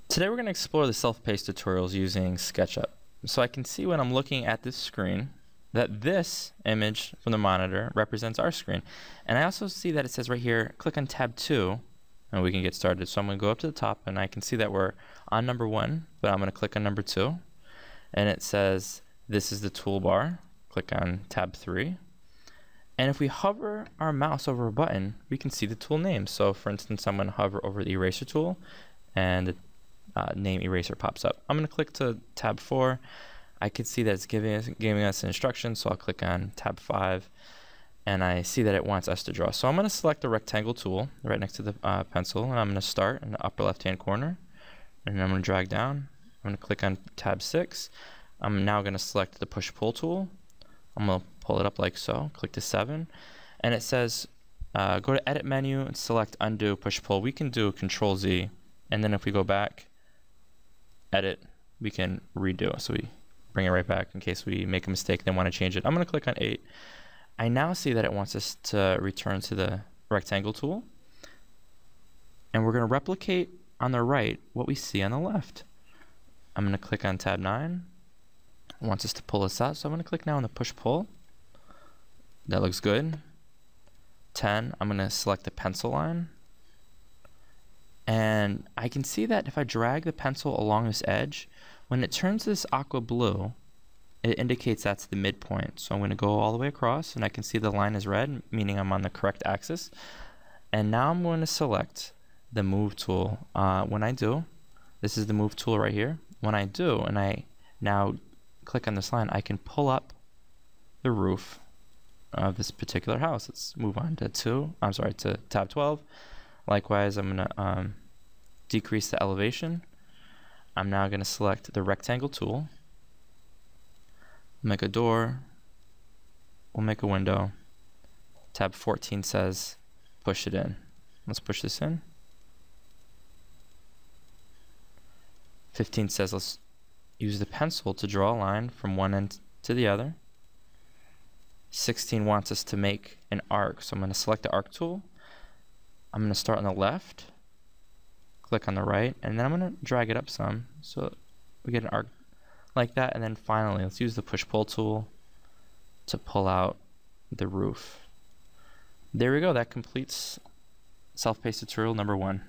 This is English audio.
Today we're going to explore the self-paced tutorials using SketchUp. So I can see when I'm looking at this screen that this image from the monitor represents our screen. And I also see that it says right here, click on tab 2 and we can get started. So I'm going to go up to the top and I can see that we're on number 1, but I'm going to click on number 2. And it says this is the toolbar. Click on tab 3. And if we hover our mouse over a button, we can see the tool name. So for instance, I'm going to hover over the eraser tool and the name eraser pops up. I'm going to click to tab 4. I can see that it's giving us instructions, so I'll click on tab 5 and I see that it wants us to draw. So I'm going to select the rectangle tool right next to the pencil, and I'm going to start in the upper left hand corner, and I'm going to drag down. I'm going to click on tab 6. I'm now going to select the push pull tool. I'm going to pull it up like so, click to 7, and it says go to edit menu and select undo push pull. We can do Control Z, and then if we go back, edit, we can redo. So we bring it right back in case we make a mistake and want to change it. I'm going to click on 8. I now see that it wants us to return to the rectangle tool, and we're going to replicate on the right what we see on the left. I'm going to click on tab 9. It wants us to pull this out, so I'm going to click now on the push pull. That looks good. 10, I'm going to select the pencil line. And I can see that if I drag the pencil along this edge, when it turns this aqua blue, it indicates that's the midpoint. So I'm going to go all the way across, and I can see the line is red, meaning I'm on the correct axis. And now I'm going to select the move tool. When I do, this is the move tool right here. When I do, and I now click on this line, I can pull up the roof of this particular house. Let's move on to tab 12. Likewise, I'm going to decrease the elevation. I'm now going to select the rectangle tool, make a door, we'll make a window. Tab 14 says push it in. Let's push this in. 15 says let's use the pencil to draw a line from one end to the other. 16 wants us to make an arc, so I'm going to select the arc tool. I'm going to start on the left, click on the right, and then I'm going to drag it up some so we get an arc like that. And then finally, let's use the push-pull tool to pull out the roof. There we go. That completes self-paced tutorial number 1.